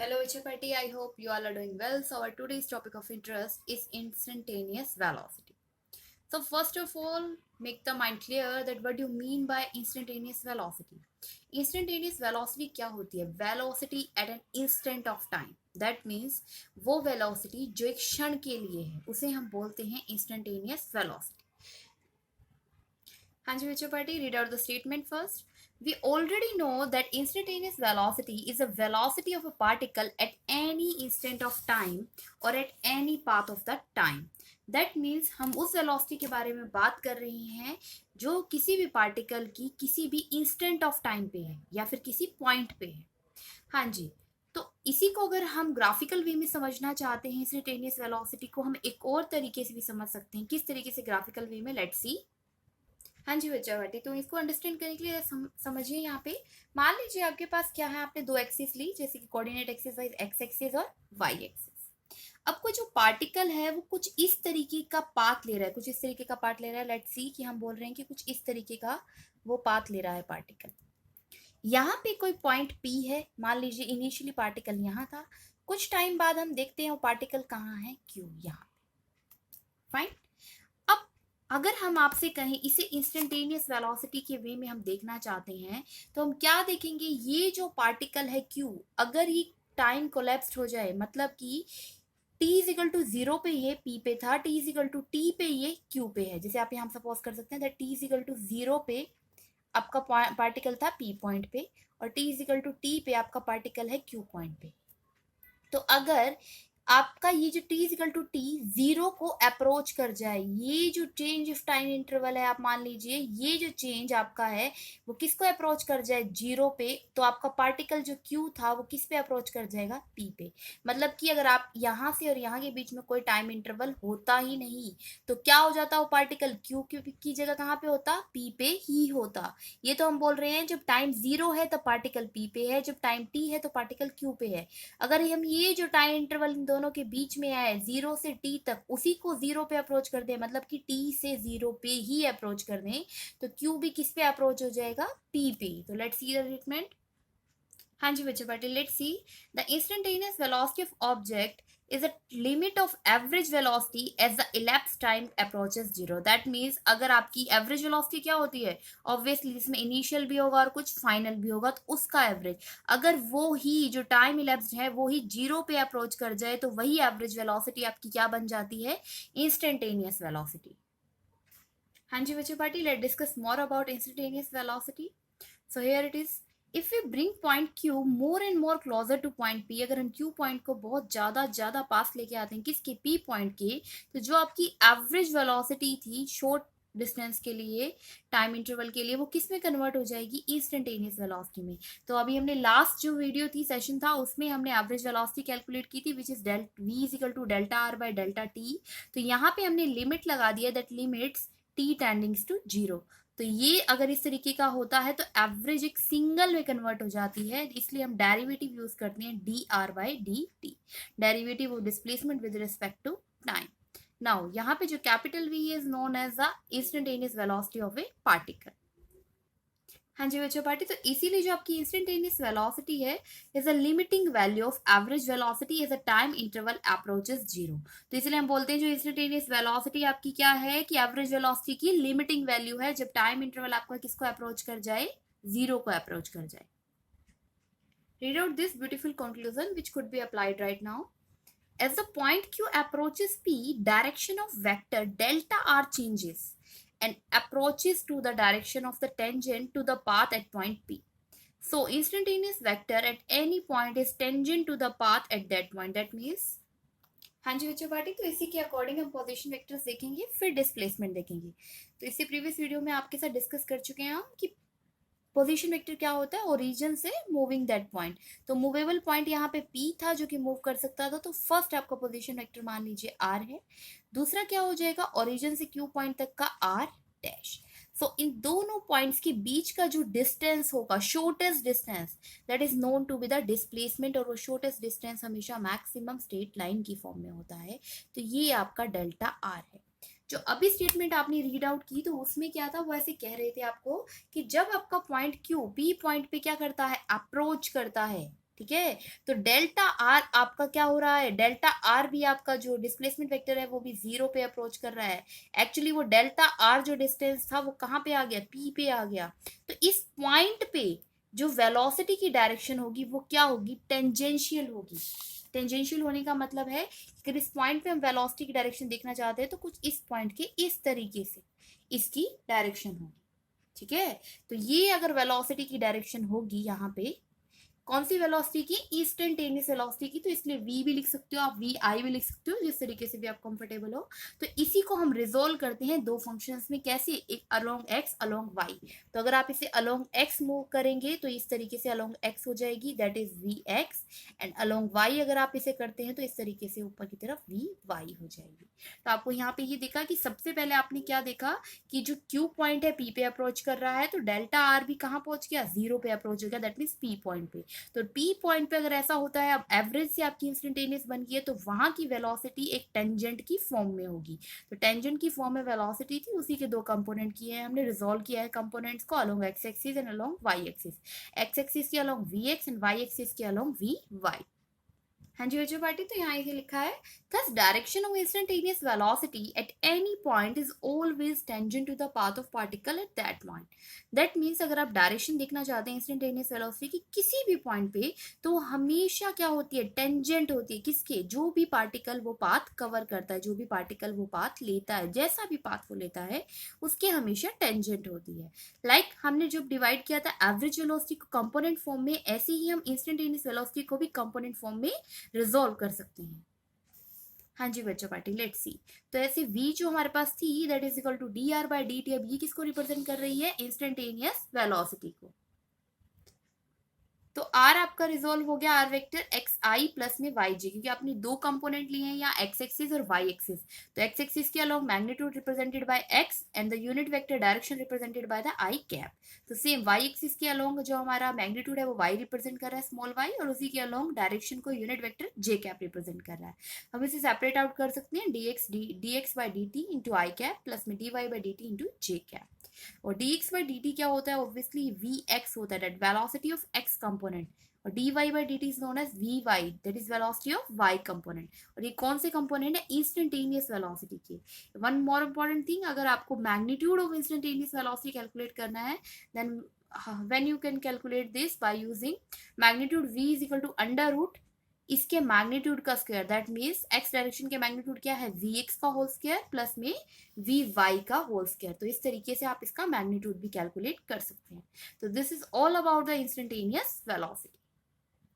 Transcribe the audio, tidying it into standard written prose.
Hello Chapati, I hope you all are doing well. So our today's topic of interest is instantaneous velocity. So first of all, make the mind clear that what do you mean by instantaneous velocity. Instantaneous velocity क्या होती है? Velocity at an instant of time. That means वो velocity जो एक क्षण के लिए है उसे हम बोलते हैं instantaneous velocity. हाँ जी बच्चों party, read out the statement first. We already know that instantaneous velocity is a velocity of a particle at any instant of time or at any path of the time. That means हम उस velocity के बारे में बात कर रहे हैं जो किसी भी पार्टिकल की किसी भी इंस्टेंट ऑफ टाइम पे है या फिर किसी पॉइंट पे है. हाँ जी, तो इसी को अगर हम ग्राफिकल वे में समझना चाहते हैं इंस्टेंटेनियस वेलोसिटी को, हम एक और तरीके से भी समझ सकते हैं. किस तरीके से ग्राफिकल वे में, लेट्स सी. हाँ जी बच्चा बेटी, तो इसको अंडरस्टैंड करने के लिए समझिए. यहाँ पे मान लीजिए आपके पास क्या है, आपने दो एक्सिस ली, जैसे कि coordinate axis wise x axis और वाई एक्सिस. अब कोई जो पार्टिकल है वो कुछ इस तरीके का पाथ ले रहा है, कुछ इस तरीके का पाथ ले रहा है. लेट्स सी कि हम बोल रहे हैं कि कुछ इस तरीके का वो पाथ ले रहा है पार्टिकल. यहाँ पे कोई पॉइंट पी है, मान लीजिए इनिशियली पार्टिकल यहाँ था, कुछ टाइम बाद हम देखते हैं वो पार्टिकल कहाँ है, क्यू, यहाँ. फाइन. अब अगर हम आपसे कहें इसे इंस्टेंटेनियस वेलोसिटी के वे में हम देखना चाहते हैं, तो हम क्या देखेंगे, ये जो पार्टिकल है क्यू, अगर ये टाइम कोलैप्स्ड हो जाए, मतलब कि t इज इक्वल टू 0 पे ये p पे था, t is equal to t पे ये q पे है. जैसे आप यहाँ सपोज कर सकते हैं that t is equal to 0 पे आपका पार्टिकल था p पॉइंट पे और t is equal to t पे आपका पार्टिकल है q पॉइंट पे. तो अगर आपका ये जो t is equal to T 0 को अप्रोच कर जाए, ये जो चेंज ऑफ टाइम इंटरवल है, आप मान लीजिए ये जो चेंज आपका है वो किसको अप्रोच कर जाए, 0 पे, तो आपका पार्टिकल जो q था वो किस पे अप्रोच कर जाएगा, p पे. मतलब कि अगर आप यहाँ से और यहाँ के बीच में कोई टाइम इंटरवल होता ही नहीं, तो क्या हो जाता, वो पार्टिकल q की जगह कहाँ पे होता, p पे ही होता. ये तो हम बोल रहे हैं जब टाइम 0 है तो पार्टिकल p पे है, जब टाइम t है तो पार्टिकल q पे है. अगर हम ये जो टाइम इंटरवल इन दोनों के बीच में आए 0 से t तक, उसी को 0 पे अप्रोच कर दें, मतलब कि t से 0 पे ही अप्रोच कर दें, तो q भी किस पे अप्रोच हो जाएगा, p पे. तो लेट्स सी द स्टेटमेंट. हाँ जी बच्चे party, let's see. The instantaneous velocity of object is a limit of average velocity as the elapsed time approaches 0. That means अगर आपकी average velocity क्या होती है, obviously इसमें initial भी होगा और कुछ final भी होगा, तो उसका average अगर वो ही जो time elapsed है वो ही 0 पे approach कर जाए, तो वही average velocity आपकी क्या बन जाती है, instantaneous velocity. हाँ जी बच्चों party, let's discuss more about instantaneous velocity. So here it is. If we bring point Q more and more closer to point P, अगर हम Q पॉइंट को बहुत ज़्यादा पास लेके आते हैं किसके, P पॉइंट के, तो जो आपकी एवरेज वेलोसिटी थी शॉर्ट डिस्टेंस के लिए, टाइम इंटरवल के लिए, वो किस में कन्वर्ट हो जाएगी, इंस्टेंटेनियस वेलोसिटी में. तो अभी हमने लास्ट जो वीडियो थी, सेशन था, उसमें हमने एवरेज वेलोसिटी कैलकुलेट की थी, which is v is equal to delta R by delta T. तो यहाँ पे हमने लिमिट लगा दिया, that limits t tendings to 0. तो ये अगर इस तरीके का होता है तो एवरेज एक सिंगल में कन्वर्ट हो जाती है, इसलिए हम डेरिवेटिव यूज करते हैं D R by D T, derivative of displacement with respect to time. Now यहाँ पे जो capital V is known as the instantaneous velocity of a particle. हाँ जी बच्चों पार्टी, तो इसीलिए जो आपकी इंस्टेंटेनियस वेलोसिटी है is a limiting value of average velocity as a time interval approaches 0. तो इसलिए हम बोलते हैं जो इंस्टेंटेनियस वेलोसिटी आपकी क्या है, कि एवरेज वेलोसिटी की लिमिटिंग वैल्यू है जब टाइम इंटरवल आपका किसको अप्रोच कर जाए, 0 को अप्रोच कर जाए. Read out this beautiful conclusion which could be applied right now. As the point Q approaches P, direction of vector delta R changes and approaches to the direction of the tangent to the path at point P. So instantaneous vector at any point is tangent to the path at that point. That means, हाँ जी बच्चों party, तो इसी के according हम position vectors देखेंगे, फिर displacement देखेंगे. तो इसी प्रीवियस वीडियो में आपके साथ डिस्कस कर चुके हैं हम कि पोजीशन वेक्टर क्या होता है, ओरिजिन से मूविंग दैट पॉइंट. तो मूवेबल पॉइंट यहाँ पे P था जो कि मूव कर सकता था, तो फर्स्ट आपका पोजीशन वेक्टर मान लीजिए R है. दूसरा क्या हो जाएगा, ओरिजिन से Q पॉइंट तक का R डैश. सो इन दोनों पॉइंट्स के बीच का जो डिस्टेंस होगा, shortest distance, that is known to be the displacement, और वो शॉर्टेस्ट डिस्टेंस हमेशा मैक्सिमम स्ट्रेट लाइन की फॉर्म में होता है. तो ये आपका डेल्टा R है. जो अभी स्टेटमेंट आपने रीड आउट की, तो उसमें क्या था, वो ऐसे कह रहे थे आपको कि जब आपका पॉइंट Q P पॉइंट पे क्या करता है, अप्रोच करता है, ठीक है। तो डेल्टा आर आपका क्या हो रहा है, डेल्टा आर भी आपका जो डिस्प्लेसमेंट वेक्टर है वो भी जीरो पे अप्रोच कर रहा है। एक्चुअली वो डेल्टा आर जो डिस्टेंस था वो कहाँ पे आ गया, पी पे आ गया। तो इस पॉइंट पे जो वेलोसिटी की डायरेक्शन होगी वो क्या होगी, टेंजेंशियल होगी। टेंजेंशियल होने का मतलब है कि इस पॉइंट पे हम वेलोसिटी की डायरेक्शन देखना चाहते हैं तो कुछ इस पॉइंट के इस तरीके से इसकी डायरेक्शन होगी, ठीक है। तो ये अगर वेलोसिटी की डायरेक्शन होगी यहाँ पे, कौन सी वेलोसिटी की, इंस्टेंटेनियस वेलोसिटी की, तो इसलिए v भी लिख सकते हो आप, वी आई भी लिख सकते हो, जिस तरीके से भी आप कंफर्टेबल हो। तो इसी को हम रिजोल्व करते हैं दो फंक्शंस में, कैसे, एक अलोंग x अलोंग y। तो अगर आप इसे अलोंग x मूव करेंगे तो इस तरीके से अलोंग x हो जाएगी, that is vx। And along y अगर आप इसे करते हैं तो इस तरीके से ऊपर की तरफ vy हो जाएगी। तो आपको यहाँ पे ये देखा कि सबसे पहले आपने क्या देखा कि जो Q पॉइंट है P पे अप्रोच कर रहा है, तो डेल्टा आर भी कहाँ पहुंच गया, जीरो पे अप्रोच हो गया, दैट मीन्स P पॉइंट पे। तो P पॉइंट पे अगर ऐसा होता है, अब एवरेज से आपकी इंस्टेंटेनियस बन गई है, तो वहां की वेलोसिटी एक टेंजेंट की फॉर्म में होगी। तो टेंजेंट की फॉर्म में वेलोसिटी थी, उसी के दो कंपोनेंट किए हैं हमने, रिजोल्व किया है कंपोनेंट्स को along X axis and along Y axis. X axis के along V X and Y axis के अलोंग वी वाई। हाँ जी बच्चों पार्टी, तो यहाँ ये लिखा है, thus direction of instantaneous velocity at any point is always tangent to the path of particle at that point. That means अगर आप डायरेक्शन देखना चाहते हैं इंस्टेंटेनियस वेलोसिटी की किसी भी पॉइंट पे, तो हमेशा क्या होती है, टेंजेंट होती है, किसके, जो भी पार्टिकल वो पाथ कवर करता है, जो भी पार्टिकल वो पाथ लेता है, जैसा भी पाथ वो लेता है उसके हमेशा टेंजेंट होती है। लाइक हमने जब डिवाइड किया था एवरेज वेलोसिटी को कंपोनेंट फॉर्म में, ऐसे ही हम इंस्टेंटेनियस वेलोसिटी को भी कंपोनेंट फॉर्म में रिजोल्व कर सकते हैं। हाँ जी बच्चों पार्टी, लेट्स सी। तो ऐसे v जो हमारे पास थी, that is equal to D R by D T. अब ये किसको रिप्रेजेंट कर रही है, इंस्टेंटेनियस वेलोसिटी को। तो r आपका रिजोल्व हो गया, r वेक्टर एक्स आई प्लस में वाई जे, क्योंकि आपने दो कंपोनेंट लिए हैं यहाँ, एक्स एक्सिस और वाई एक्सिस। तो एक्स एक्सिस के along magnitude represented by x and the unit vector direction represented by the I cap. तो सेम वाई एक्सिस के अलोंग जो हमारा मैग्नीट्यूड है वो y रिप्रेजेंट कर रहा है, स्मॉल y, और उसी के अलोंग डायरेक्शन को unit vector j cap represent कर रहा है। हम इसे सेपरेट आउट कर सकते हैं, dx by D T into I cap plus में dy by D T into J cap. और dx बाई dt क्या होता है, ऑब्वियसली vx होता है, that velocity of x component. और dy by dt is known as vy, that is velocity of y component. और ये कौन से कंपोनेंट है, इंस्टेंटेनियस वेलोसिटी के। वन मोर इंपॉर्टेंट थिंग, अगर आपको magnitude of instantaneous velocity calculate करना है, then when you can calculate this by using magnitude v is equal to under root इसके मैग्नीट्यूड का square, that means x direction के magnitude क्या है, we x का होल स्क्वायर प्लस में we Y का होल स्क्वायर। तो इस तरीके से आप इसका मैग्नीट्यूड भी कैलकुलेट कर सकते हैं। तो this is all about the instantaneous velocity.